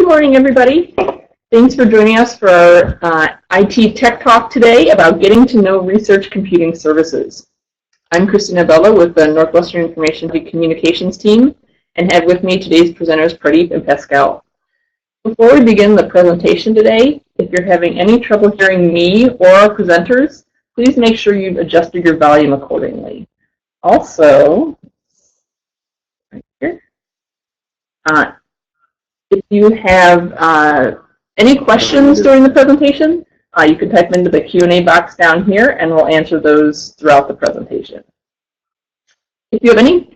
Good morning, everybody. Thanks for joining us for our IT Tech Talk today about getting to know research computing services. I'm Christina Bella with the Northwestern Information Communications team and have with me today's presenters Pradeep and Pascal. Before we begin the presentation today, if you're having any trouble hearing me or our presenters, please make sure you've adjusted your volume accordingly. Also, right here, if you have any questions during the presentation, you can type into the Q&A box down here and we'll answer those throughout the presentation. If you have any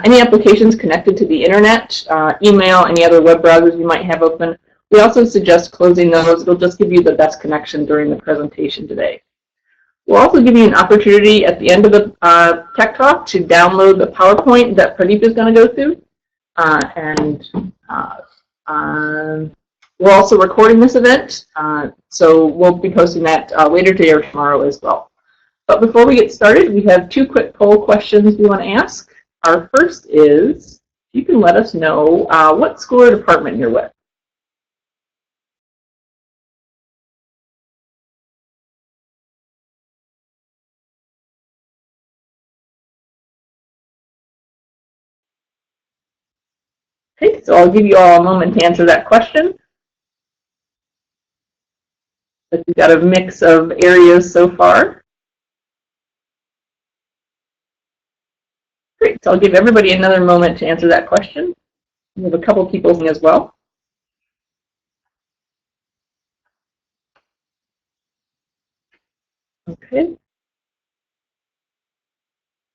any applications connected to the internet, email, any other web browsers you might have open, we also suggest closing those. It'll just give you the best connection during the presentation today. We'll also give you an opportunity at the end of the Tech Talk to download the PowerPoint that Pradeep is going to go through. We're also recording this event, so we'll be posting that later today or tomorrow as well. But before we get started, we have two quick poll questions we want to ask. Our first is, you can let us know what school or department you're with. Okay, so I'll give you all a moment to answer that question. But we've got a mix of areas so far. Great, so I'll give everybody another moment to answer that question. We have a couple people as well. Okay.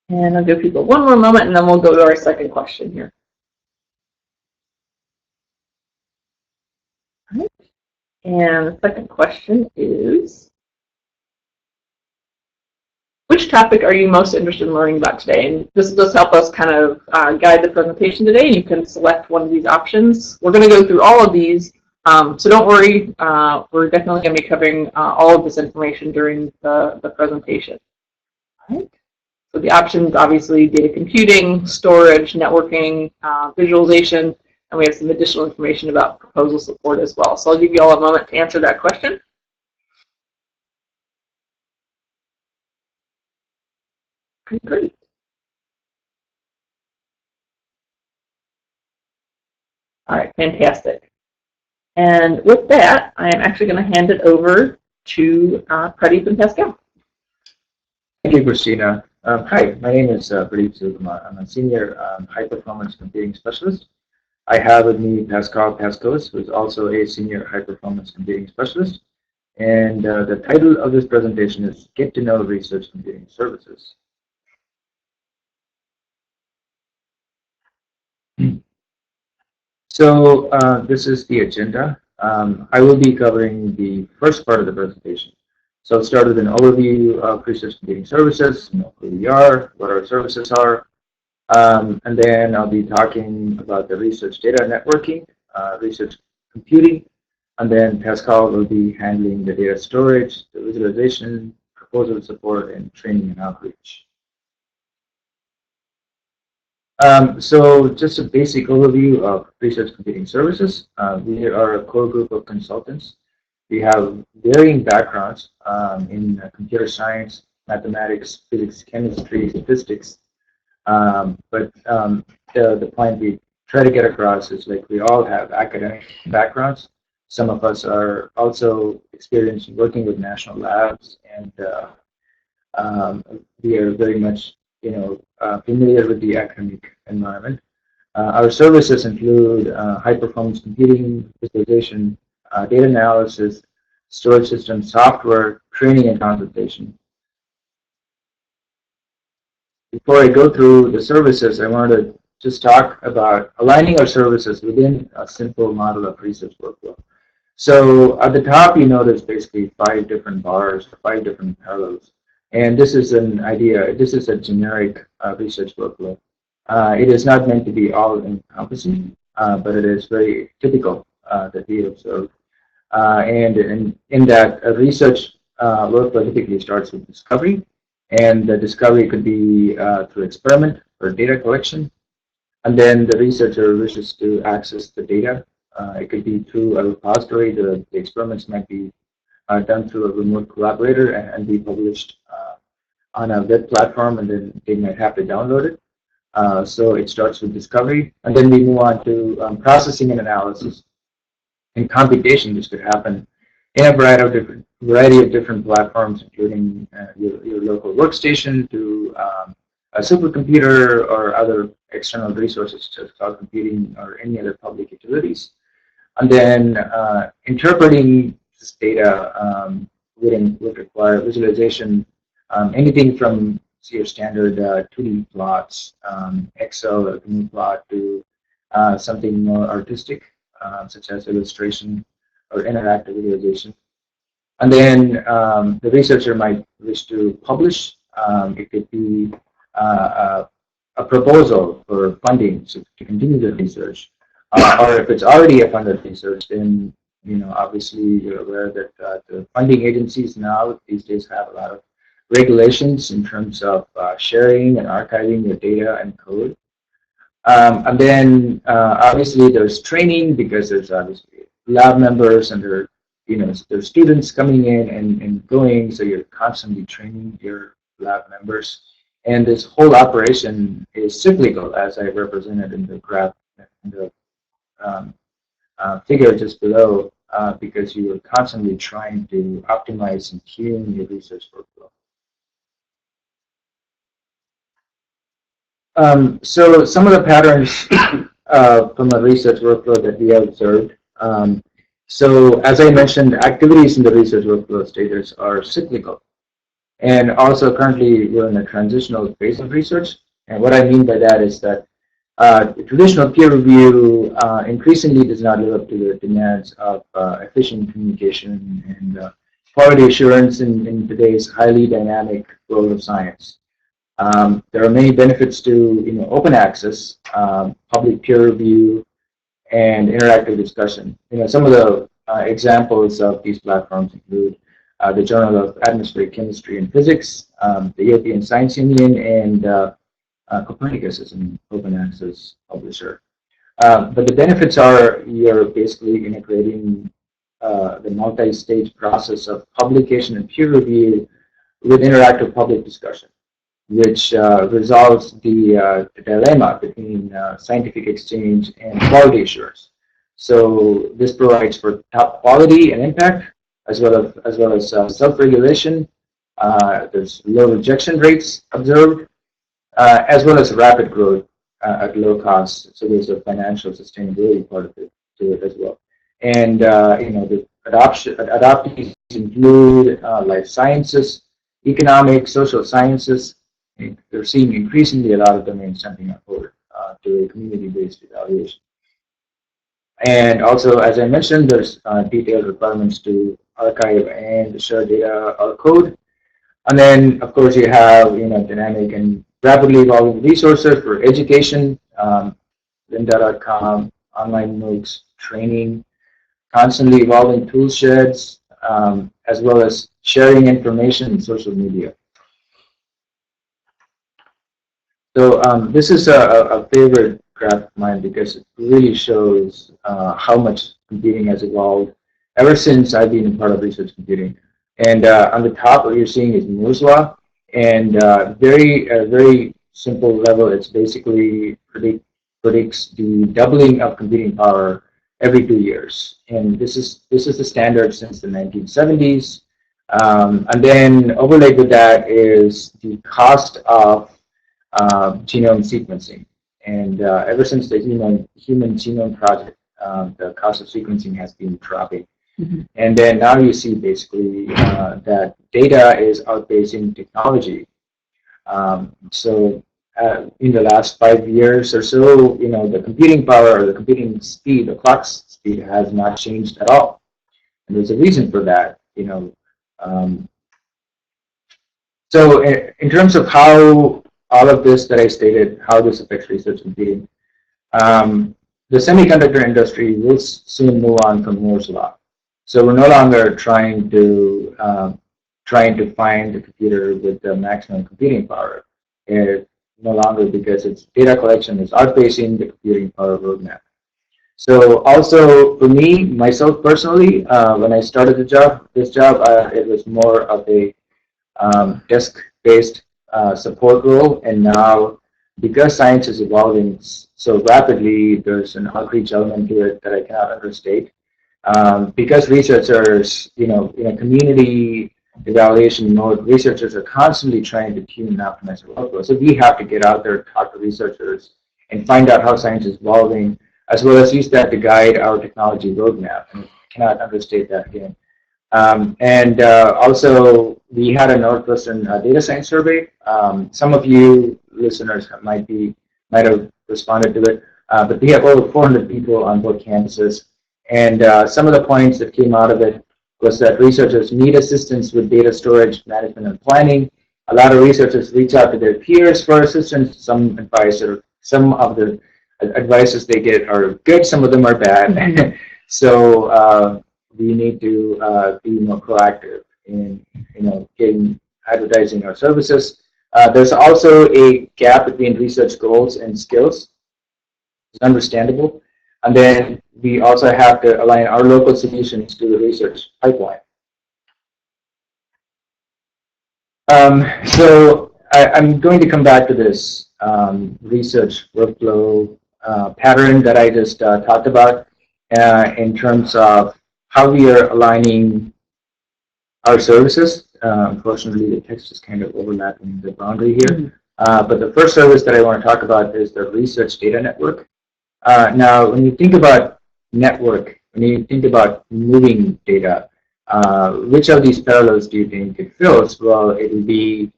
And I'll give people one more moment and then we'll go to our second question here. All right. And the second question is, which topic are you most interested in learning about today? And this will just help us kind of guide the presentation today. You can select one of these options. We're going to go through all of these, so don't worry. We're definitely going to be covering all of this information during the presentation. All right. So the options, obviously, data computing, storage, networking, visualization, and we have some additional information about proposal support as well. So I'll give you all a moment to answer that question. Okay, great. All right, fantastic. And with that, I am actually going to hand it over to Pradeep and Pascal. Thank you, Christina. Hi, my name is Pradeep Sukumar. I'm a senior high-performance computing specialist. I have with me Pascal Pascos, who is also a senior high-performance computing specialist. And the title of this presentation is Get to Know Research Computing Services. So this is the agenda. I will be covering the first part of the presentation. So I'll start with an overview of research computing services, who we are, what our services are, and then I'll be talking about the research data networking, research computing, and then Pascal will be handling the data storage, the visualization, proposal support, and training and outreach. So just a basic overview of research computing services. We are a core group of consultants. We have varying backgrounds in computer science, mathematics, physics, chemistry, statistics. But the point we try to get across is like we all have academic backgrounds. Some of us are also experienced working with national labs, and we are very much familiar with the academic environment. Our services include high-performance computing, visualization, data analysis, storage system software, training, and consultation. Before I go through the services, I wanted to just talk about aligning our services within a simple model of research workflow. So at the top, you notice basically 5 different bars, 5 different parallels. And this is an idea, this is a generic research workflow. It is not meant to be all-encompassing, but it is very typical that we observe. And in that, a research workflow typically starts with discovery, and the discovery could be through experiment or data collection. and then the researcher wishes to access the data. It could be through a repository. The experiments might be done through a remote collaborator and be published on a web platform, and then they might have to download it. So it starts with discovery, and then we move on to processing and analysis and computation, which could happen in a variety of different platforms, including your local workstation to a supercomputer or other external resources such as cloud computing or any other public utilities. And then interpreting this data would require visualization, anything from your standard 2D plots, Excel or GNU plot, to something more artistic, such as illustration or interactive visualization. And then the researcher might wish to publish. It could be a proposal for funding to continue the research. Or if it's already a funded research, then obviously you're aware that the funding agencies now these days have a lot of regulations in terms of sharing and archiving your data and code. And then obviously there's training, because there's obviously lab members and there's students coming in and going, so you're constantly training your lab members. And this whole operation is cyclical, as I represented in the graph, in the figure just below, because you are constantly trying to optimize and tune your research workflow. So some of the patterns from a research workflow that we have observed. So as I mentioned, activities in the research workflow stages are cyclical. And also currently we're in a transitional phase of research. And what I mean by that is that traditional peer review increasingly does not live up to the demands of efficient communication and quality assurance in today's highly dynamic world of science. There are many benefits to open access, public peer review, and interactive discussion. Some of the examples of these platforms include the Journal of Atmospheric Chemistry and Physics, the European Science Union, and Copernicus is an open access publisher. But the benefits are you're basically integrating the multi-stage process of publication and peer review with interactive public discussion, which resolves the dilemma between scientific exchange and quality assurance. So this provides for top quality and impact, as well as self-regulation. There's low rejection rates observed, as well as rapid growth at low cost. So there's a financial sustainability part of it to it as well. And the adoptees include life sciences, economics, social sciences. They're seeing increasingly a lot of domains jumping forward to a community-based evaluation. And also, as I mentioned, there's detailed requirements to archive and share data or code. And then, of course, you have dynamic and rapidly evolving resources for education, lynda.com, online MOOCs, training, constantly evolving tool sheds, as well as sharing information in social media. So this is a favorite graph of mine because it really shows how much computing has evolved ever since I've been a part of research computing. And on the top, what you're seeing is Moore's Law, and very simple level. It's basically predicts the doubling of computing power every 2 years, and this is the standard since the 1970s. And then overlaid with that is the cost of genome sequencing, and ever since the Human Genome Project, the cost of sequencing has been dropping. Mm-hmm. And then now you see basically that data is outpacing technology. So in the last 5 years or so, the computing power or the computing speed, the clock speed, has not changed at all. And there's a reason for that. So in terms of how all of this that I stated, how this affects research computing, the semiconductor industry will soon move on from Moore's Law. So we're no longer trying to find the computer with the maximum computing power. no longer because its data collection is outpacing the computing power roadmap. So also for me, myself personally, when I started this job, it was more of a desk-based support role, and now because science is evolving so rapidly, there's an outreach element to it that I cannot understate. Because researchers, in a community evaluation mode, researchers are constantly trying to tune and optimize their workflow. So we have to get out there, talk to researchers, and find out how science is evolving, as well as use that to guide our technology roadmap. And I cannot understate that again. Also, we had a Northwestern data science survey. Some of you listeners might have responded to it, but we have over 400 people on both campuses. And some of the points that came out of it was that researchers need assistance with data storage, management, and planning. A lot of researchers reach out to their peers for assistance. Some advice, or some of the advices they get are good, some of them are bad. So we need to be more proactive in getting advertising our services. There's also a gap between research goals and skills. It's understandable. And then we also have to align our local solutions to the research pipeline. So I'm going to come back to this research workflow pattern that I just talked about in terms of how we are aligning our services. Unfortunately, the text is kind of overlapping the boundary here. But the first service that I want to talk about is the research data network. Now, when you think about network, when you think about moving data, which of these parallels do you think it fills? Well, it will be,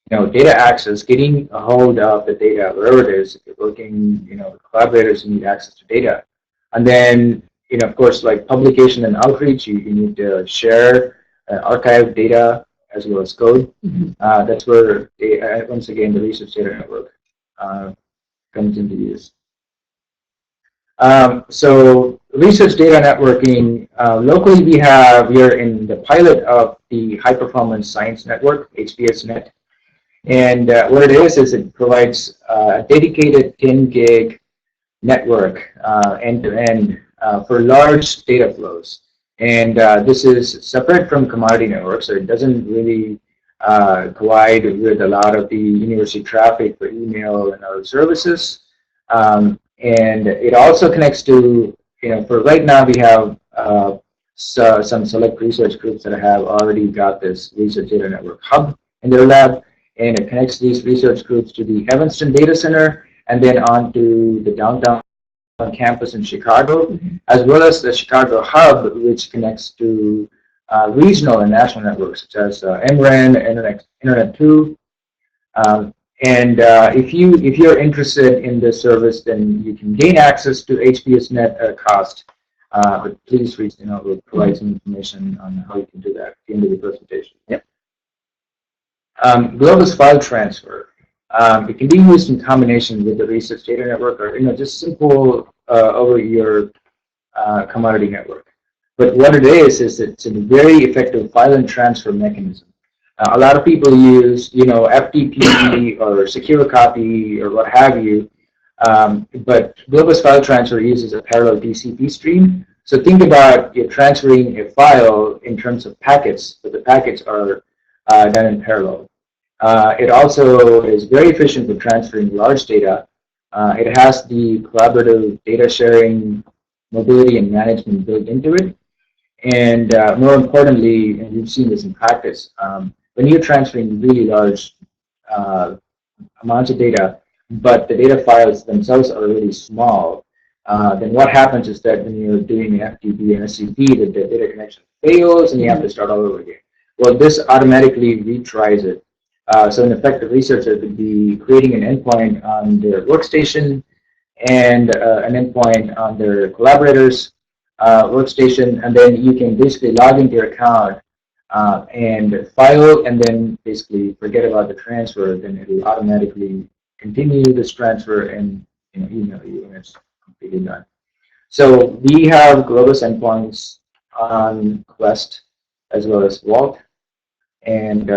data access, getting a hold of the data wherever it is. If you're working, with collaborators, you need access to data. And then, of course, like publication and outreach, you need to share archive data as well as code. That's where, once again, the research data network comes into use. So research data networking, locally we are in the pilot of the High Performance Science Network, HPSNet. And what it is it provides a dedicated 10 gig network end-to-end for large data flows. And this is separate from commodity networks, so it doesn't really collide with a lot of the university traffic for email and other services. And it also connects to, for right now we have some select research groups that have already got this research data network hub in their lab, and it connects these research groups to the Evanston data center and then on to the downtown campus in Chicago, as well as the Chicago hub, which connects to regional and national networks such as MRAN, Internet2. And if you're interested in this service, then you can gain access to HPSNet at a cost. But please reach, we'll provide some information on how you can do that at the end of the presentation. Yep. Globus file transfer. It can be used in combination with the research data network, or just simple over your commodity network. But what it is it's a very effective file and transfer mechanism. A lot of people use, FTP or secure copy or what have you, but Globus file transfer uses a parallel TCP stream. So think about you're transferring a file in terms of packets, but the packets are done in parallel. It also is very efficient for transferring large data. It has the collaborative data sharing, mobility, and management built into it. And more importantly, and you've seen this in practice, when you're transferring really large amounts of data, but the data files themselves are really small, then what happens is that when you're doing an FTP and SCP, the data connection fails and you have to start all over again. Well, this automatically retries it. So in effect, the researcher could be creating an endpoint on their workstation and an endpoint on their collaborators' workstation, and then you can basically log into your account and file, and then basically forget about the transfer. Then it will automatically continue this transfer and email you when it's completely done. So we have Globus endpoints on Quest as well as Vault, and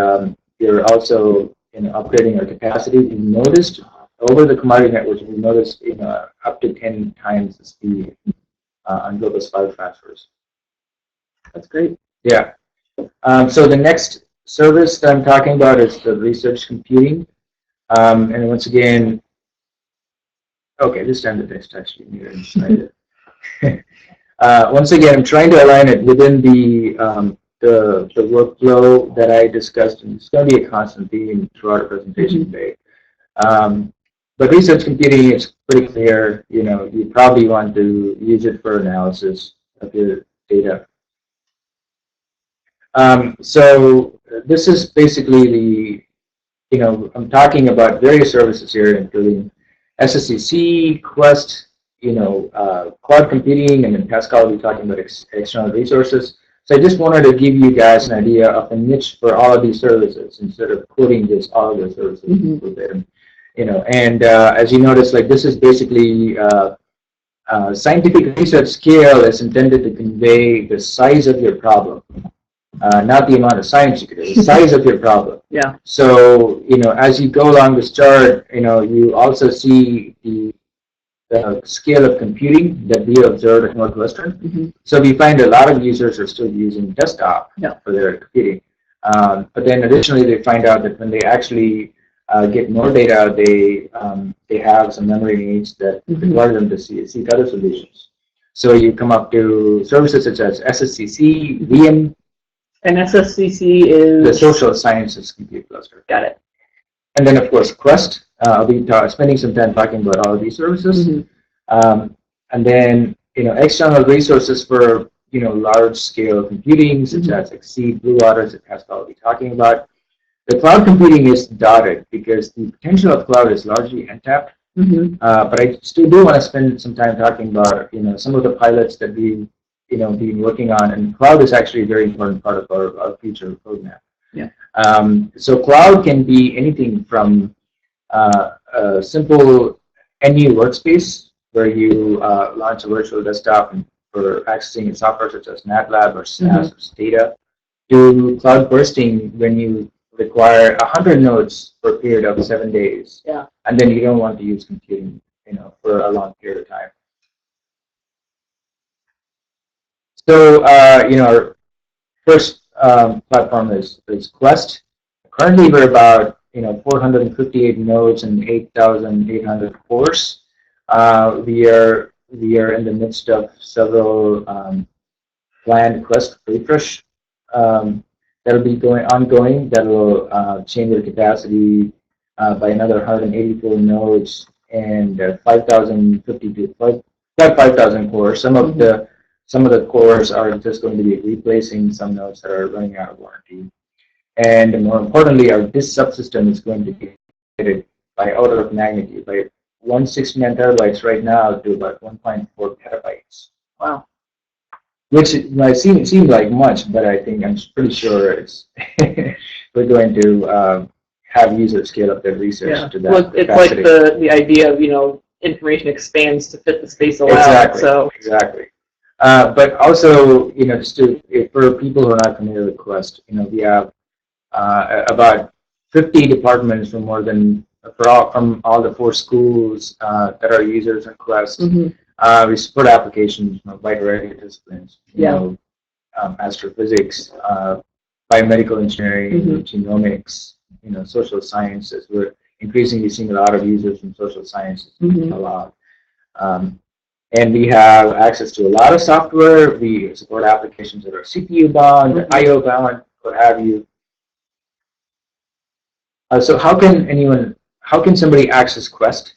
we're also upgrading our capacity. We noticed over the commodity networks, we noticed up to 10 times the speed on Globus file transfers. That's great. Yeah. So the next service that I'm talking about is the research computing. And once again, okay, this time the text actually needed inside it. Once again, I'm trying to align it within the workflow that I discussed, and it's going to be a constant theme throughout our presentation today. But research computing is pretty clear. You probably want to use it for analysis of your data. So this is basically I'm talking about various services here, including SSCC, Quest, cloud computing, and then Pascal will be talking about external resources. So I just wanted to give you guys an idea of a niche for all of these services instead of quoting just all of the services verbatim. And as you notice, like this is basically scientific research scale is intended to convey the size of your problem. Not the amount of science you could do, the size of your problem. Yeah. So, as you go along this chart, you also see the scale of computing that we observed at Northwestern. So we find a lot of users are still using desktop for their computing. But then additionally, they find out that when they actually get more data, they have some memory needs that require them to seek other solutions. So you come up to services such as SSCC, VM. And SSCC is? The Social Sciences Compute Cluster. Got it. And then, of course, Quest. I'll be spending some time talking about all of these services. And then, external resources for, large-scale computing, such as Exceed, Blue Waters, that Pascal will be talking about. The cloud computing is dotted because the potential of cloud is largely untapped. But I still do want to spend some time talking about, some of the pilots that we've been working on, and cloud is actually a very important part of our future roadmap. Yeah. So cloud can be anything from a simple NU workspace where you launch a virtual desktop for accessing software such as MATLAB or SAS or Stata, to cloud bursting when you require 100 nodes for a period of 7 days. Yeah. And then you don't want to use computing, for a long period of time. So, our first platform is Quest. Currently, we're about 458 nodes and 8,800 cores. We are in the midst of several planned Quest refresh that'll be ongoing. That will change the capacity by another 184 nodes and 5,052 5,000 cores. Some of the cores are just going to be replacing some nodes that are running out of warranty. And more importantly, our disk subsystem is going to be upgraded by order of magnitude, by 169 terabytes right now to about 1.4 petabytes. Wow. Which might seem like much, but I'm pretty sure it's we're going to have users scale up their research to that. Well, it's capacity. Like the idea of information expands to fit the space allowed. Exactly. So. Exactly. But also, just for people who are not familiar with Quest, we have about 50 departments from from all the 4 schools that are users in Quest. We support applications from a wide variety of disciplines. Astrophysics, biomedical engineering, genomics, social sciences. We're increasingly seeing a lot of users from social sciences. A lot. And we have access to a lot of software. We support applications that are CPU bound, IO bound, what have you. So how can somebody access Quest?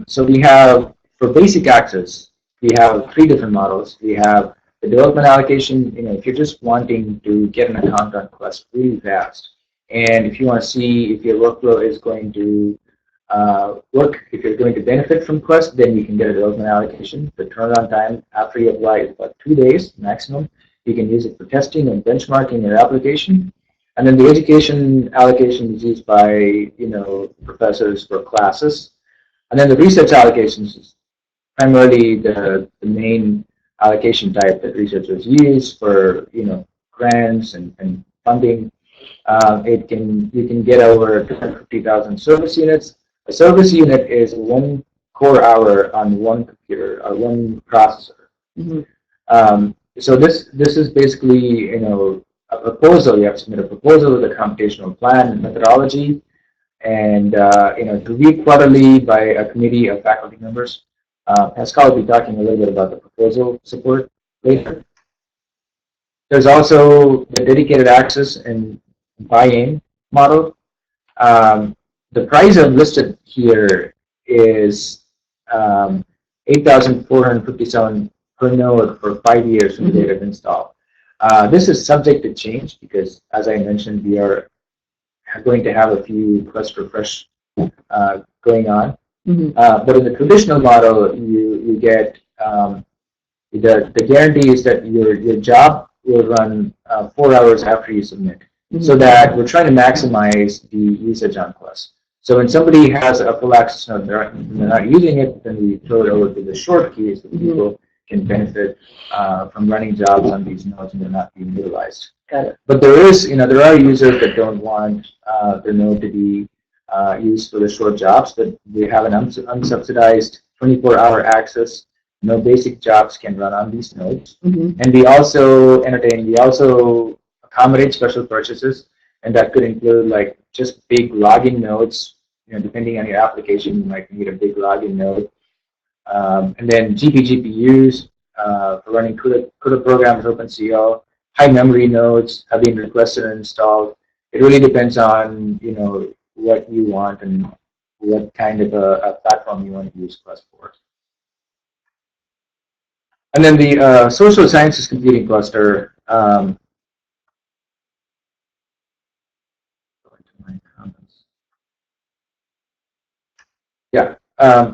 So we have, for basic access, we have 3 different models. We have the development allocation. If you're just wanting to get an account on Quest really fast, and if you want to see if your workflow is going to if you're going to benefit from Quest, then you can get a development allocation. The turnaround time after you apply is about 2 days maximum. You can use it for testing and benchmarking your application. And then the education allocation is used by professors for classes. And then the research allocations is primarily the main allocation type that researchers use for grants and funding. You can get over 250,000 service units. A service unit is 1 core hour on one computer or one processor. So this is basically, you know, a proposal. You have to submit a proposal with a computational plan and methodology, and you know, reviewed quarterly by a committee of faculty members. Pascal will be talking a little bit about the proposal support later. There's also the dedicated access and buy-in model. The price I've listed here is 8,457 per node for 5 years from the date of install. This is subject to change because, as I mentioned, we are going to have a few request refresh going on. But in the traditional model, you get the guarantee is that your job will run 4 hours after you submit, so that we're trying to maximize the usage on Quest. So when somebody has a full access node, they're not using it, then we throw it over to the short keys so people can benefit from running jobs on these nodes and they're not being utilized. Got it. But there is, you know, there are users that don't want their node to be used for the short jobs, but we have an unsubsidized 24-hour access. No basic jobs can run on these nodes. And we also accommodate special purchases, and that could include like just big login nodes. You know, depending on your application, you might need a big login node. And then GPUs for running CUDA programs, OpenCL. High memory nodes have been requested and installed. It really depends on, you know, what you want and what kind of a platform you want to use Quest for. And then the social sciences computing cluster. Yeah.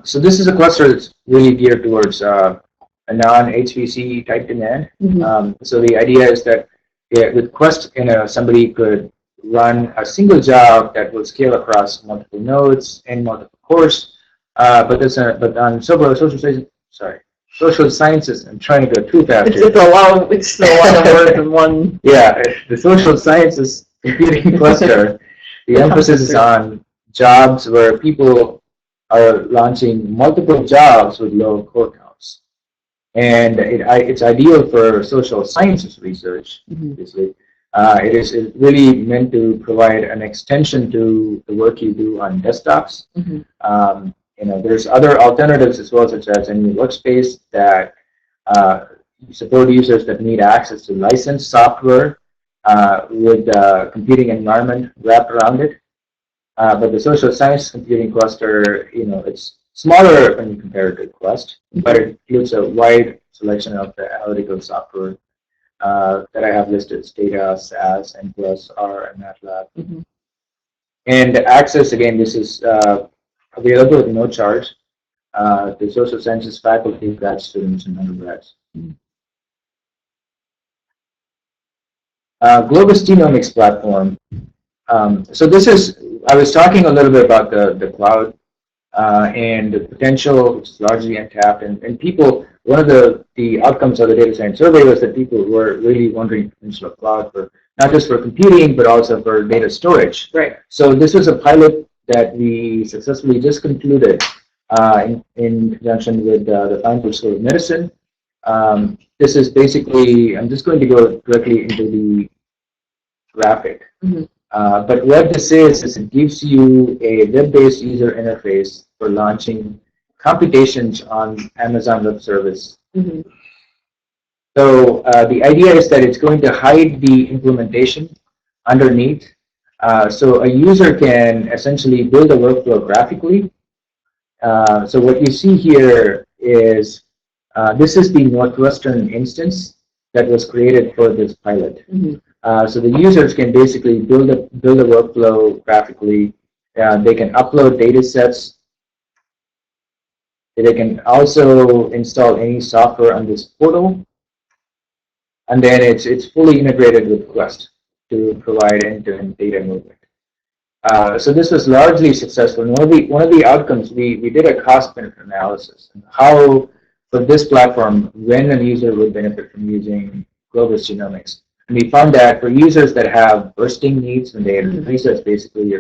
So this is a cluster that's really geared towards a non-HPC type demand. So the idea is that with Quest, you know, somebody could run a single job that will scale across multiple nodes and multiple cores. But on social sciences, I'm trying to go too fast. It's a lot of words in one. Yeah, the social sciences computing cluster. The emphasis is on jobs where people are launching multiple jobs with low core counts. And it's ideal for social sciences research, obviously. It is really meant to provide an extension to the work you do on desktops. You know, there's other alternatives as well, such as NUIT Workspace that support users that need access to licensed software with a computing environment wrapped around it. But the social science computing cluster, you know, it's smaller when you compare it to Quest, but it includes a wide selection of the analytical software that I have listed: Stata, SAS, N+, R, and MATLAB. And access, again, this is available at no charge to social sciences faculty, grad students, and undergrads. Globus Genomics platform. So this is, I was talking a little bit about the cloud and the potential, which is largely untapped, and people, one of the outcomes of the data science survey was that people were really wondering the potential of cloud for not just for computing, but also for data storage. Right. So this was a pilot that we successfully just concluded in conjunction with the Feinberg School of Medicine. This is basically, I'm just going to go directly into the graphic. But what this is it gives you a web-based user interface for launching computations on Amazon Web Service. So the idea is that it's going to hide the implementation underneath. So a user can essentially build a workflow graphically. So what you see here is this is the Northwestern instance that was created for this pilot. So the users can basically build a workflow graphically. They can upload data sets. They can also install any software on this portal. And then it's fully integrated with Quest to provide end-to-end data movement. So this was largely successful. One of the outcomes, we did a cost-benefit analysis on how, for this platform, when a user would benefit from using Globus Genomics. And we found that for users that have bursting needs, when they research, basically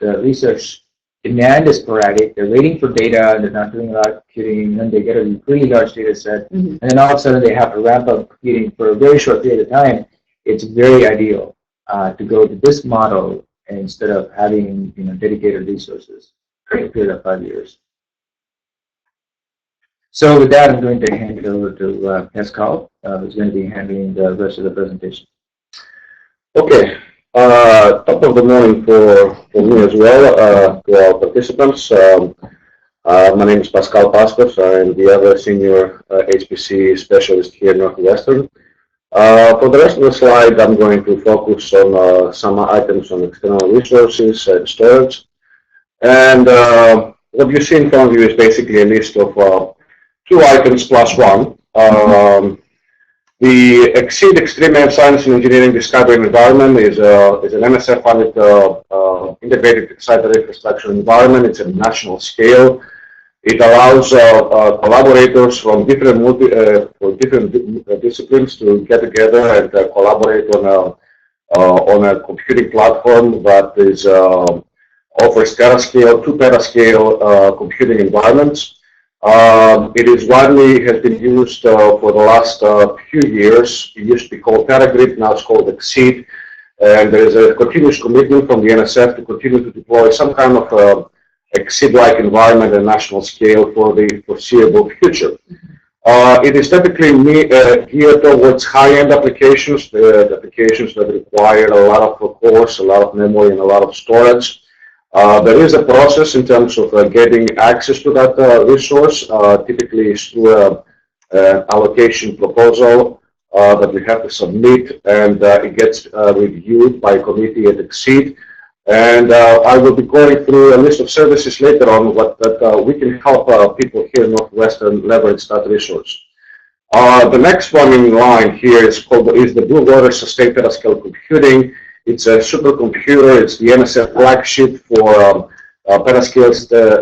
the research demand is sporadic. They're waiting for data, and they're not doing a lot of computing, and then they get a really large data set, and then all of a sudden they have to ramp up computing for a very short period of time. It's very ideal to go to this model instead of having dedicated resources for a period of 5 years. So with that, I'm going to hand it over to Pascal, who's going to be handling the rest of the presentation. Okay. Top of the morning for me as well, to our participants. My name is Pascal Pascos. I'm the other senior HPC specialist here at Northwestern. For the rest of the slide, I'm going to focus on some items on external resources and storage. And what you see in front of you is basically a list of 2 items plus 1. The EXCEED Extreme Science and Engineering Discovery Environment is an NSF-funded integrated site infrastructure environment. It's a national scale. It allows collaborators from different disciplines to get together and collaborate on a computing platform that is offers terascale, 2 petascale computing environments. It is widely has been used for the last few years. It used to be called Teragrid, now it's called EXCEED, and there is a continuous commitment from the NSF to continue to deploy some kind of EXCEED-like environment at national scale for the foreseeable future. It is typically geared towards high-end applications, the applications that require a lot of cores, a lot of memory, and a lot of storage. There is a process in terms of getting access to that resource. Typically, it's through an allocation proposal that we have to submit, and it gets reviewed by a committee at EXCEED. And I will be going through a list of services later on that we can help people here in Northwestern leverage that resource. The next one in line here is the Blue Water Sustained Petascale Computing. It's a supercomputer. It's the NSF flagship for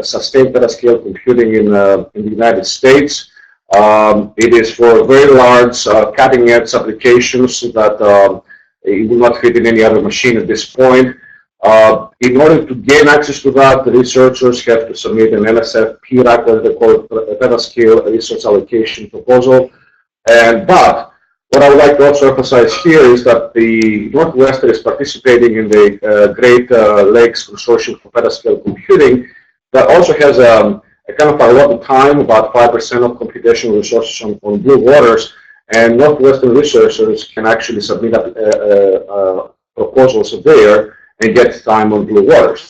sustained petascale computing in the United States. It is for very large, cutting-edge applications that it will not fit in any other machine at this point. In order to gain access to that, the researchers have to submit an NSF PRAC, what they call a petascale resource allocation proposal. But what I would like to also emphasize here is that the Northwestern is participating in the Great Lakes Consortium for Petascale Computing that also has a kind of a lot of time, about 5% of computational resources on blue waters, and Northwestern researchers can actually submit proposals there and get time on blue waters.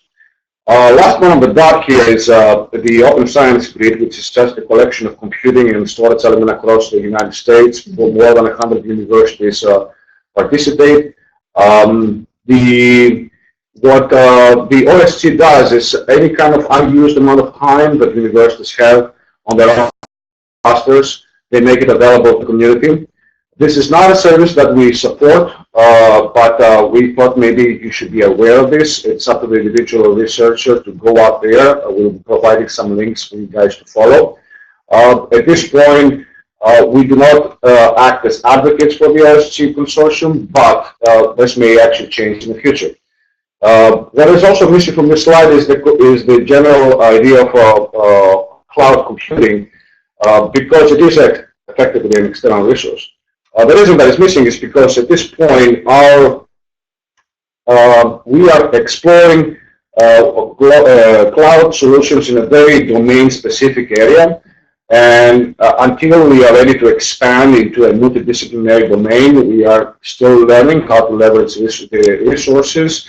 Last one on the dot here is the Open Science Grid, which is just a collection of computing and storage elements across the United States. More than 100 universities participate. What the OSG does is any kind of unused amount of time that universities have on their rosters, they make it available to the community. This is not a service that we support, but we thought maybe you should be aware of this. It's up to the individual researcher to go out there. We'll be providing some links for you guys to follow. At this point, we do not act as advocates for the OSG consortium, but this may actually change in the future. What is also missing from this slide is the general idea of cloud computing, because it is effectively an external resource. The reason that is missing is because at this point, we are exploring cloud solutions in a very domain-specific area, and until we are ready to expand into a multidisciplinary domain, we are still learning how to leverage the resources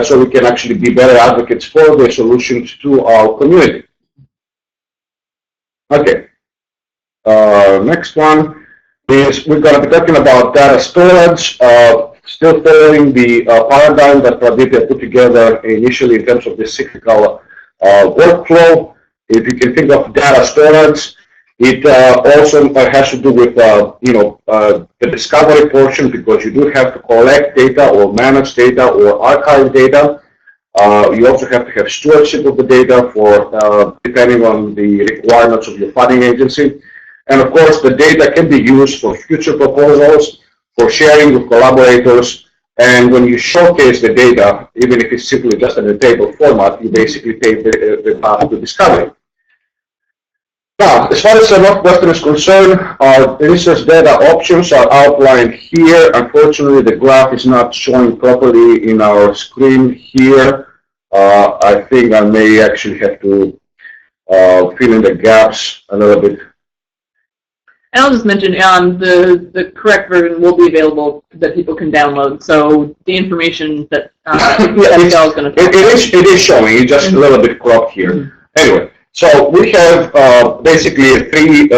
so we can actually be better advocates for the solutions to our community. Okay, next one is we're going to be talking about data storage, still following the paradigm that Pradipya put together initially in terms of the cyclical workflow. If you can think of data storage, it also has to do with the discovery portion, because you do have to collect data or manage data or archive data. You also have to have stewardship of the data for depending on the requirements of your funding agency. And of course, the data can be used for future proposals, for sharing with collaborators, And when you showcase the data, even if it's simply just in a table format, you basically take the path to discovery. Now, as far as Northwestern is concerned, our research data options are outlined here. Unfortunately, the graph is not showing properly in our screen here. I think I may actually have to fill in the gaps a little bit. And I'll just mention the correct version will be available that people can download. So the information that Excel is going to it is showing. It's just a little bit cropped here. Anyway, so we have basically three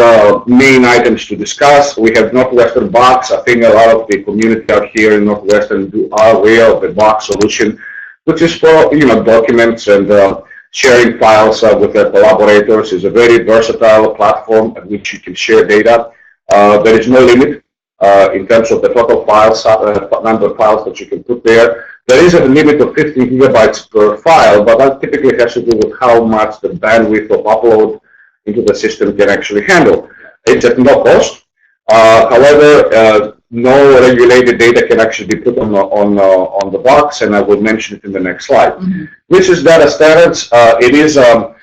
main items to discuss. We have Northwestern Box. I think a lot of the community out here in Northwestern are aware of the Box solution, which is for documents and sharing files with their collaborators. Is a very versatile platform at which you can share data. There is no limit in terms of the total files, number of files that you can put there. There is a limit of 15 gigabytes per file, but that typically has to do with how much the bandwidth of upload into the system can actually handle. It's at no cost. However, no regulated data can actually be put on the box, and I will mention it in the next slide. This is Data Standards. It is a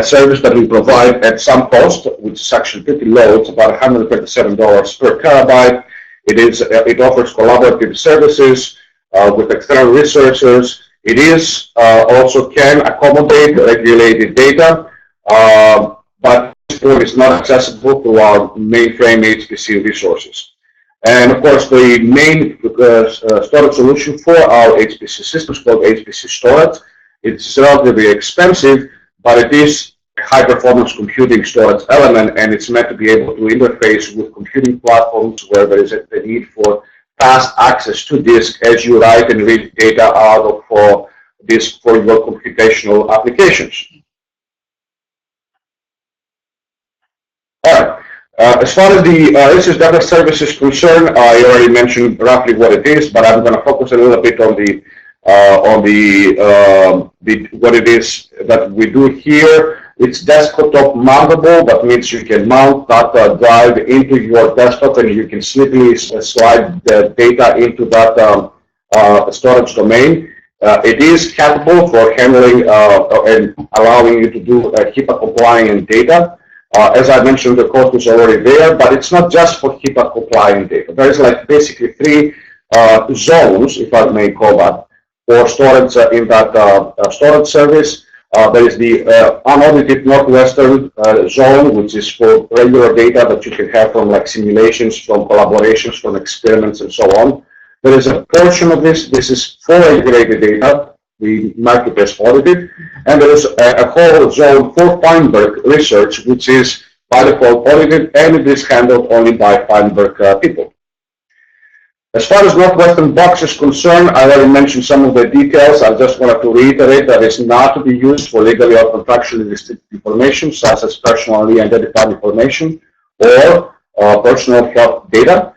service that we provide at some cost, which is actually pretty low. It's about $137 per terabyte. It offers collaborative services with external resources. It is also can accommodate regulated data, but it's not accessible to our mainframe HPC resources. And of course, the main storage solution for our HPC system is called HPC storage. It's relatively expensive, but it is a high-performance computing storage element, and it's meant to be able to interface with computing platforms where there is a need for fast access to disk as you write and read data out of disk for your computational applications. All right. As far as the research data service is concerned, I already mentioned roughly what it is, but I'm going to focus a little bit on what it is that we do here. It's desktop mountable. That means you can mount that drive into your desktop, and you can simply slide the data into that storage domain. It is capable for handling and allowing you to do HIPAA compliant data. As I mentioned, the cost is already there, but it's not just for HIPAA compliant data. There's like basically three zones, if I may call that, for storage in that storage service. There is the unaudited Northwestern zone, which is for regular data that you can have from like simulations, from collaborations, from experiments, and so on. There is a portion of this is for regulated data. We mark it as audited. And there is a whole zone for Feinberg research, which is by default audited, and it is handled only by Feinberg people. As far as Northwestern Box is concerned, I already mentioned some of the details. I just wanted to reiterate that it's not to be used for legally or contractually restricted information, such as personally identified information or personal health data,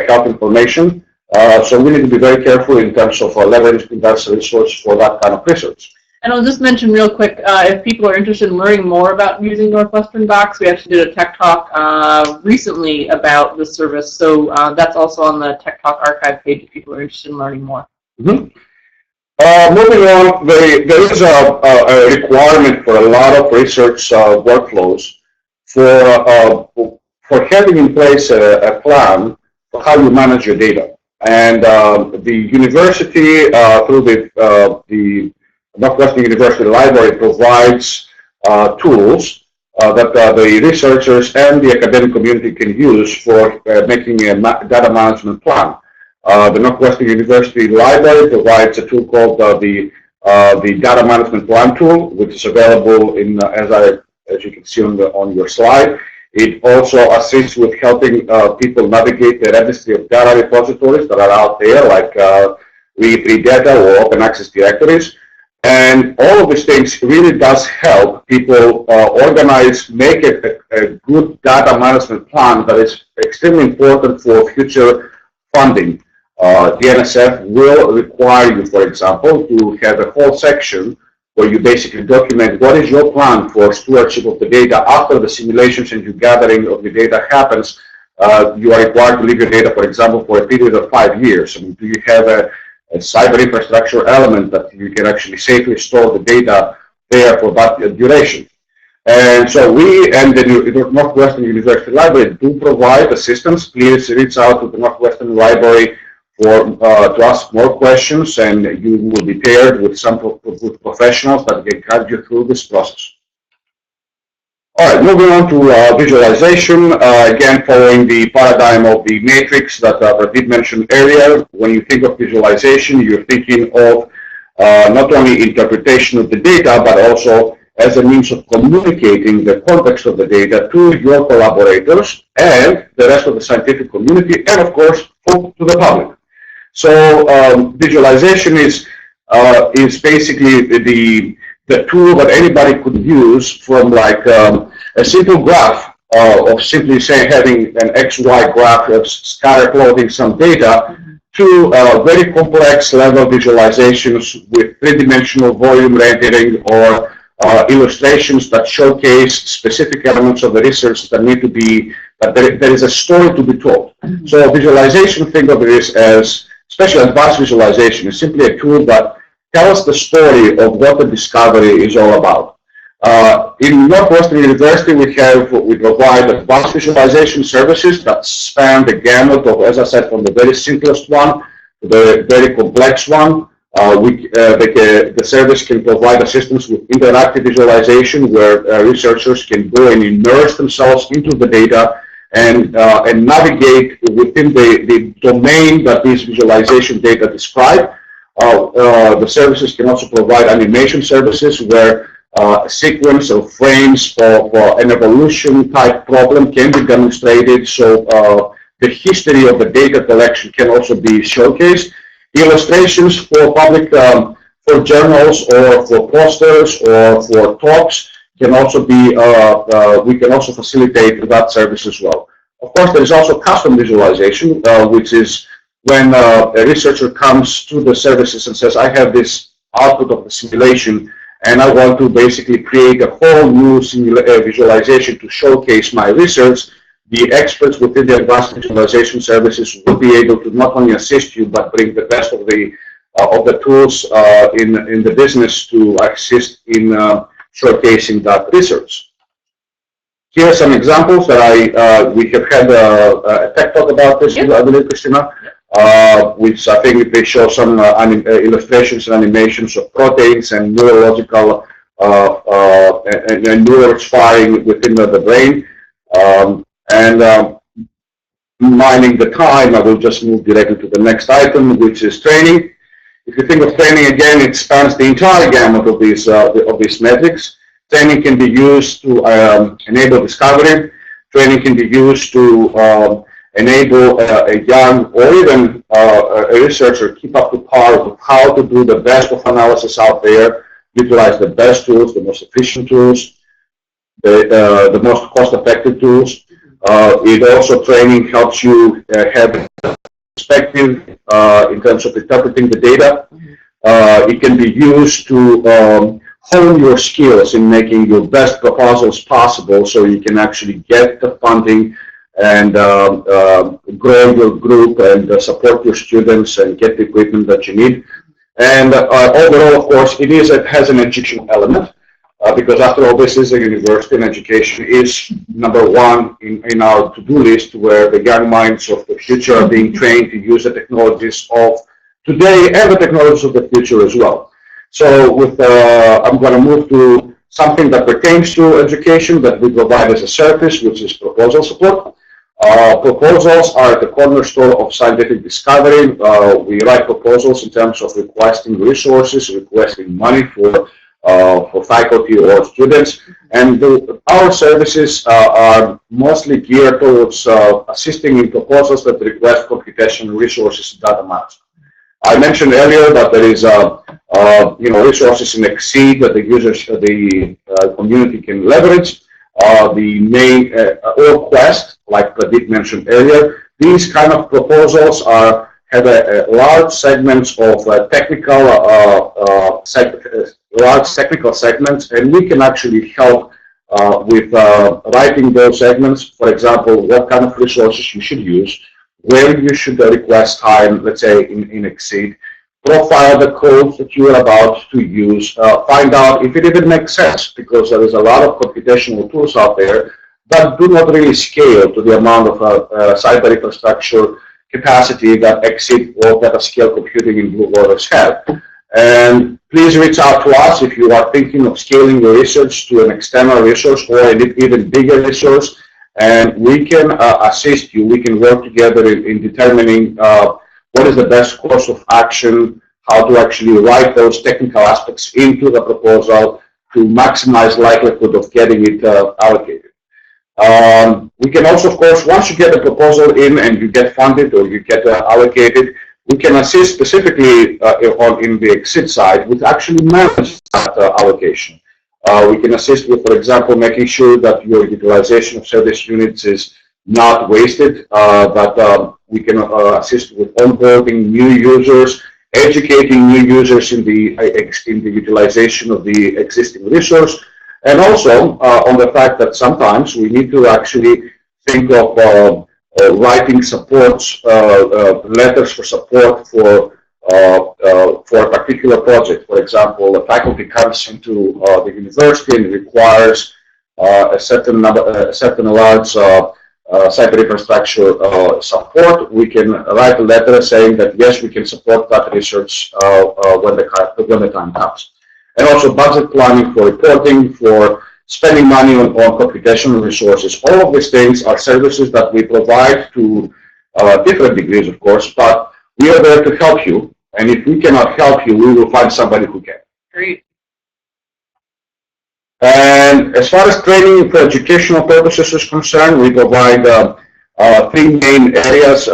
health information. So we need to be very careful in terms of leveraging that resource for that kind of research. And I'll just mention real quick, if people are interested in learning more about using Northwestern Box, we actually did a tech talk recently about the service. So that's also on the Tech Talk archive page if people are interested in learning more. Moving on, there is a requirement for a lot of research workflows for having in place a plan for how you manage your data. And the university, through the Northwestern University Library, provides tools that the researchers and the academic community can use for making a data management plan. The Northwestern University Library provides a tool called the Data Management Plan tool, which is available in, as you can see on your slide. It also assists with helping people navigate the registry of data repositories that are out there, like RDSS data or open access directories. And all of these things really does help people organize, make a good data management plan that is extremely important for future funding. The NSF will require you, for example, to have a whole section where you basically document what is your plan for stewardship of the data after the simulations and the gathering of the data happens, you are required to leave your data, for example, for a period of 5 years. I mean, do you have a cyber infrastructure element that you can actually safely store the data there for that duration? And so we and the Northwestern University Library do provide assistance. Please reach out to the Northwestern Library to ask more questions, and you will be paired with with professionals that can guide you through this process. All right, moving on to visualization. Again, following the paradigm of the matrix that Pradeep mentioned earlier, when you think of visualization, you're thinking of not only interpretation of the data, but also as a means of communicating the context of the data to your collaborators and the rest of the scientific community, and of course, to the public. So visualization is basically the tool that anybody could use, from like a simple graph of simply having an XY graph of scatter plotting some data, to very complex level visualizations with three-dimensional volume rendering or illustrations that showcase specific elements of the research that need to be, that there is a story to be told. So visualization, think of it as, especially advanced visualization, is simply a tool that tells the story of what the discovery is all about. In Northwestern University, we provide advanced visualization services that span the gamut of, as I said, from the very simplest one to the very complex one. The service can provide assistance with interactive visualization, where researchers can go and immerse themselves into the data and navigate within the domain that these visualization data describe. The services can also provide animation services, where a sequence of frames of an evolution type problem can be demonstrated. So the history of the data collection can also be showcased. Illustrations for public, for journals or for posters or for talks can also be, we can also facilitate that service as well. Of course, there is also custom visualization, which is when a researcher comes to the services and says, I have this output of the simulation, and I want to basically create a whole new visualization to showcase my research. The experts within the advanced visualization services will be able to not only assist you, but bring the best of the tools in the business to assist in showcasing that research. Here are some examples that we have had a tech talk about this, I believe, Christina, which I think they show some illustrations and animations of proteins and neurological and neurons firing within the brain. Mining the time, I will just move directly to the next item, which is training. If you think of training, again, it spans the entire gamut of these metrics. Training can be used to enable discovery. Training can be used to enable a young or even a researcher keep up to par with how to do the best of analysis out there, utilize the best tools, the most efficient tools, the most cost-effective tools. It also, training helps you have perspective in terms of interpreting the data. It can be used to hone your skills in making your best proposals possible, so you can actually get the funding and grow your group and support your students and get the equipment that you need. And overall, of course, it has an educational element. Because after all, this is a university, and education is number one in our to-do list, where the young minds of the future are being trained to use the technologies of today and the technologies of the future as well. So I'm going to move to something that pertains to education that we provide as a service, which is proposal support. Proposals are at the cornerstone of scientific discovery. We write proposals in terms of requesting resources, requesting money for faculty or students, and our services are mostly geared towards assisting in proposals that request computational resources and data maps. I mentioned earlier that there is resources in Exceed that the community can leverage. The main or Quest, like Pradeep mentioned earlier, these kind of proposals have a large segments of large technical segments, and we can actually help with writing those segments, for example, what kind of resources you should use, where you should request time, let's say in Exceed, profile the codes that you are about to use, find out if it even makes sense, because there is a lot of computational tools out there that do not really scale to the amount of cyber infrastructure capacity that Exceed or data scale computing in Blue Waters have. And please reach out to us if you are thinking of scaling your research to an external resource or an even bigger resource, and we can assist you. We can work together in determining what is the best course of action, how to actually write those technical aspects into the proposal to maximize likelihood of getting it allocated. We can also, of course, once you get the proposal in and you get funded or you get allocated, we can assist specifically in the Exceed side with actually manage that allocation. We can assist with, for example, making sure that your utilization of service units is not wasted, that we can assist with onboarding new users, educating new users in the utilization of the existing resource, and also on the fact that sometimes we need to actually think of writing supports, letters for support for a particular project. For example, the faculty comes into the university and requires a certain large cyber infrastructure support. We can write a letter saying that yes, we can support that research when the time comes. And also budget planning for reporting, for spending money on computational resources. All of these things are services that we provide to different degrees, of course, but we are there to help you. And if we cannot help you, we will find somebody who can. Great. And as far as training for educational purposes is concerned, we provide three main areas,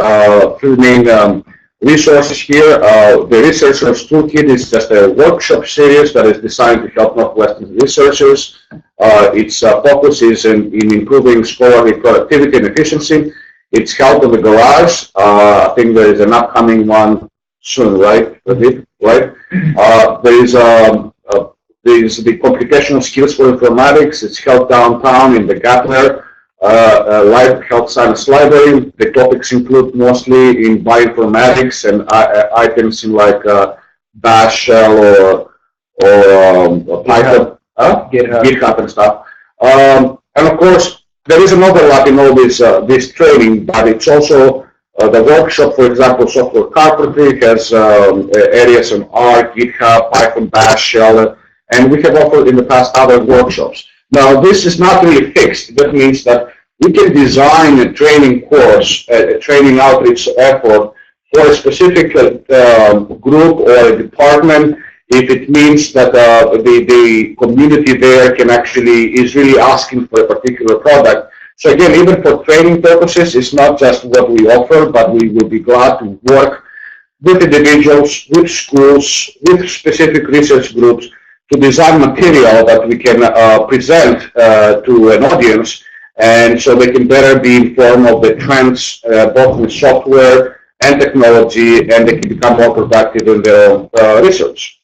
three main resources here. The Researcher's Toolkit is just a workshop series that is designed to help Northwestern researchers. Its focus is in improving scholarly productivity and efficiency. It's held in the garage. I think there is an upcoming one soon, right? Right? There is the Computational Skills for Informatics. It's held downtown in the Gatler Health Science Library. The topics include mostly in bioinformatics and items in like Bash Shell or Python, GitHub and stuff. And of course, there is an overlap in all this training, but it's also the workshop, for example, software carpentry has areas on R, GitHub, Python, Bash Shell, and we have offered in the past other workshops. Now, this is not really fixed. That means that we can design a training course, a training outreach effort for a specific group or a department if it means that the community there is really asking for a particular product. So again, even for training purposes, it's not just what we offer, but we will be glad to work with individuals, with schools, with specific research groups to design material that we can present to an audience, and so they can better be informed of the trends both in software and technology, and they can become more productive in their research.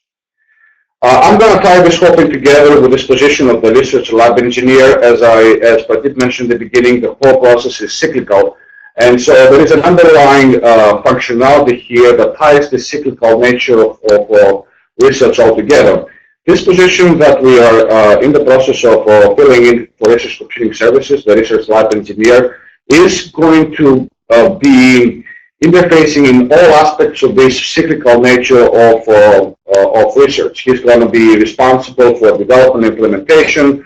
I'm going to tie this whole thing together with this position of the research lab engineer. As Pradeep mentioned at the beginning, the whole process is cyclical, and so there is an underlying functionality here that ties the cyclical nature of research altogether. This position that we are in the process of filling in for research computing services, the research lab engineer, is going to be interfacing in all aspects of this cyclical nature of research. He's going to be responsible for development and implementation.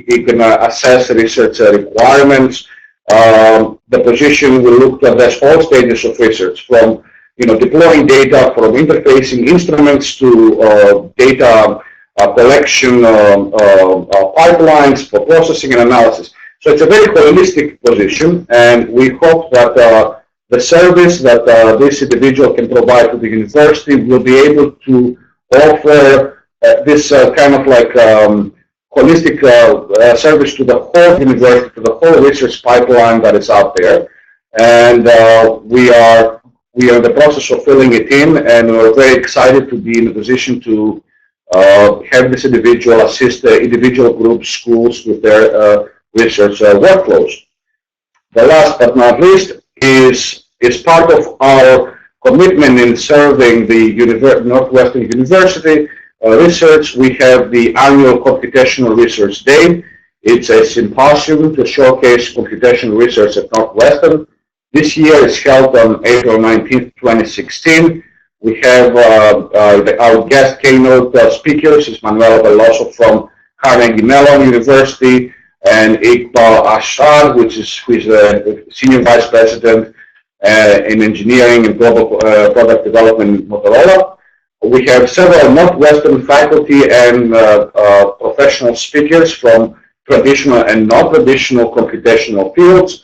He can assess research requirements. The position will look to address all stages of research, from deploying data, from interfacing instruments to data collection pipelines for processing and analysis. So it's a very holistic position, and we hope that the service that this individual can provide to the university will be able to offer this kind of like holistic service to the whole university, to the whole research pipeline that is out there. And we are in the process of filling it in, and we're very excited to be in a position to have this individual assist individual groups, schools with their research workflows. The last but not least is part of our commitment in serving the Northwestern University research. We have the annual Computational Research Day. It's a symposium to showcase computational research at Northwestern. This year is held on April 19, 2016. We have our guest keynote speakers is Manuela Veloso from Carnegie Mellon University, and Iqbal Ashar, who is the Senior Vice President in Engineering and Global Product Development in Motorola. We have several Northwestern faculty and professional speakers from traditional and non-traditional computational fields.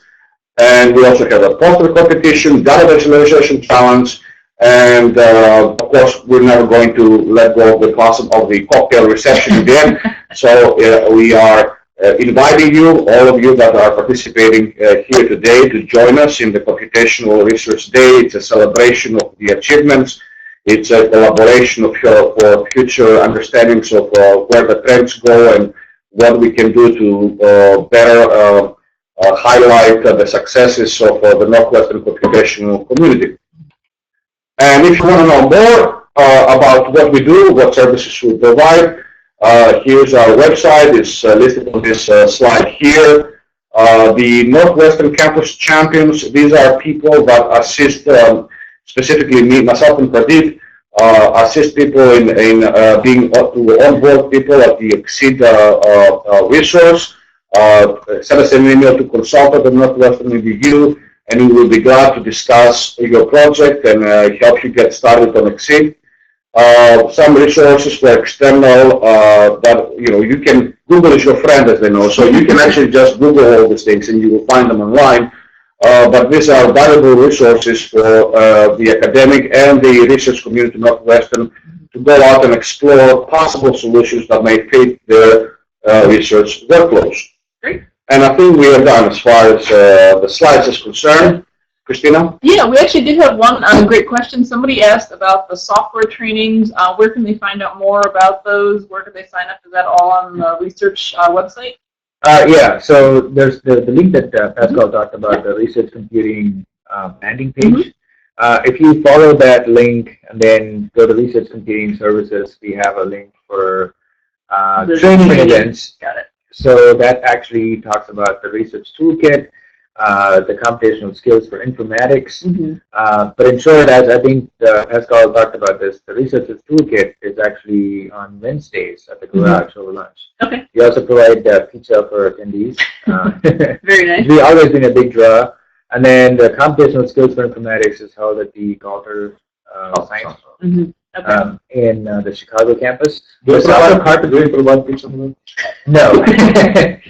And we also have a poster competition, data visualization challenge, and of course, we're never going to let go of the concept of the cocktail reception again. So we are inviting you, all of you that are participating here today, to join us in the Computational Research Day. It's a celebration of the achievements. It's a collaboration for future understandings of where the trends go and what we can do to better highlight the successes of the Northwestern computational community. And if you want to know more about what we do, what services we provide, here's our website. It's listed on this slide here. The Northwestern Campus Champions, these are people that assist, specifically me, myself and Pradeep, assist people in being to onboard people at the Exceed resource. Send us an email to consult@northwestern.edu, and we will be glad to discuss your project and help you get started on Exceed. Some resources for external that you can, Google is your friend, as they know, so you can actually just Google all these things and you will find them online. But these are valuable resources for the academic and the research community in Northwestern to go out and explore possible solutions that may fit their research workflows. Great. And I think we are done as far as the slides is concerned. Christina? Yeah, we actually did have one great question. Somebody asked about the software trainings. Where can they find out more about those? Where can they sign up? Is that all on the research website? Yeah, so there's the link that Pascal talked about, the research computing landing page. If you follow that link and then go to research computing services, we have a link for training events. Got it. So that actually talks about the research toolkit, the computational skills for informatics. But in short, as I think Pascal talked about this, the researchers toolkit is actually on Wednesdays at the garage over lunch. Okay. We also provide pizza for attendees. Very nice. We've always been a big draw. And then the computational skills for informatics is held at the Galter Science in the Chicago campus. Do you provide pizza? No.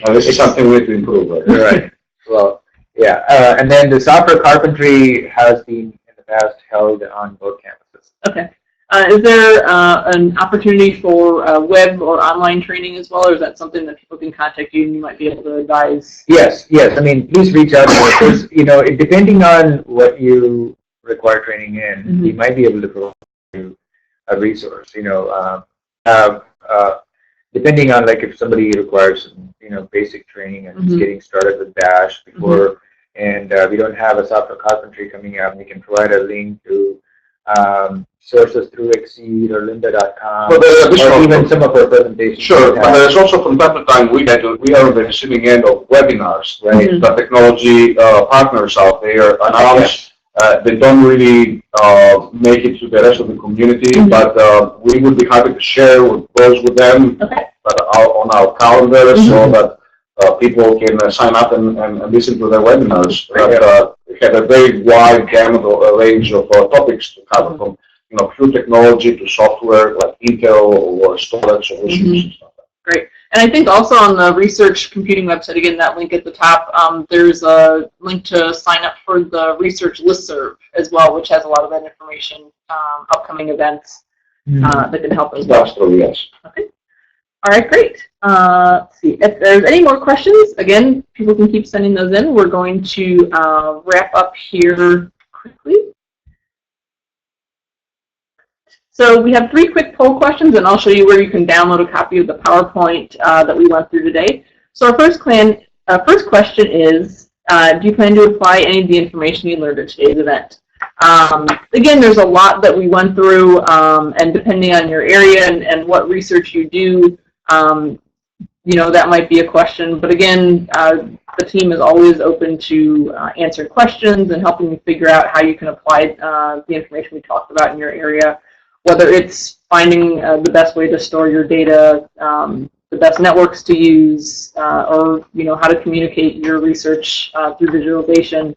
This is something we need to improve. Right. Well, yeah. And then the software carpentry has been in the past held on both campuses. Okay. Is there an opportunity for web or online training as well, or is that something that people can contact you and you might be able to advise? Yes, yes. I mean, please reach out to us. Depending on what you require training in, we might be able to provide you a resource. Depending on if somebody requires basic training and just getting started with Bash before, and we don't have a software carpentry coming out, we can provide a link to sources through Exceed or lynda.com, or even some of our presentations. Sure, but there's also from time to time we are on the receiving end of webinars, right? The technology partners out there announce. They don't really make it to the rest of the community, but we would be happy to share those with them on our calendar so that people can sign up and listen to their webinars. We have a very wide gamut of range of topics to cover, from pure technology to software like Intel or storage solutions and stuff. Great. And I think also on the research computing website, again, that link at the top, there's a link to sign up for the research listserv as well, which has a lot of that information, upcoming events that can help as well. That's true, yes. Okay. All right, great. Let's see. If there's any more questions, again, people can keep sending those in. We're going to wrap up here quickly. So we have 3 quick poll questions, and I'll show you where you can download a copy of the PowerPoint that we went through today. So our first question is, do you plan to apply any of the information you learned at today's event? Again, there's a lot that we went through, and depending on your area and what research you do, you know, that might be a question. But again, the team is always open to answering questions and helping you figure out how you can apply the information we talked about in your area, whether it's finding the best way to store your data, the best networks to use, or you know, how to communicate your research through visualization.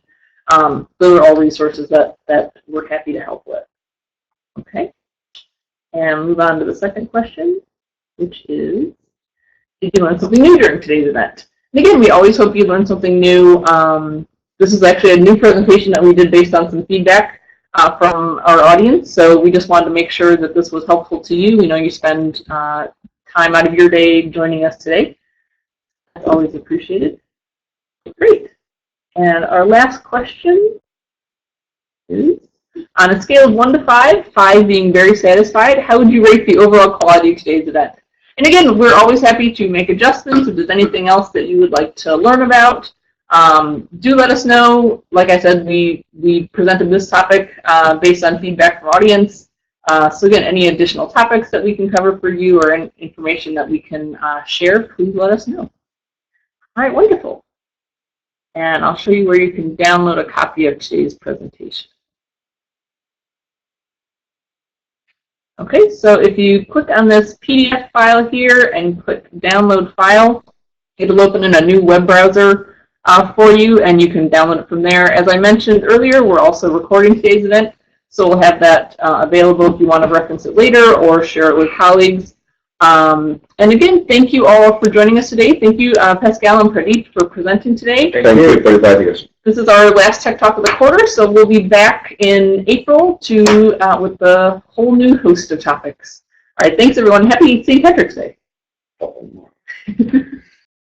Those are all resources that we're happy to help with. Okay, and move on to the second question, which is, did you learn something new during today's event? And again, we always hope you learned something new. This is actually a new presentation that we did based on some feedback from our audience, so we just wanted to make sure that this was helpful to you. We know you spend time out of your day joining us today. That's always appreciated. Great. And our last question is, on a scale of 1 to 5, 5 being very satisfied, how would you rate the overall quality of today's event? And again, we're always happy to make adjustments if there's anything else that you would like to learn about. Do let us know. Like I said, we presented this topic based on feedback from audience. So again, any additional topics that we can cover for you or any information that we can share, please let us know. All right, wonderful. And I'll show you where you can download a copy of today's presentation. Okay, so if you click on this PDF file here and click Download File, it'll open in a new web browser for you, and you can download it from there. As I mentioned earlier, we're also recording today's event, so we'll have that available if you want to reference it later or share it with colleagues. And again, thank you all for joining us today. Thank you, Pascal and Pradeep, for presenting today. Thank you for inviting us. This is our last Tech Talk of the quarter, so we'll be back in April with a whole new host of topics. All right, thanks everyone. Happy St. Patrick's Day.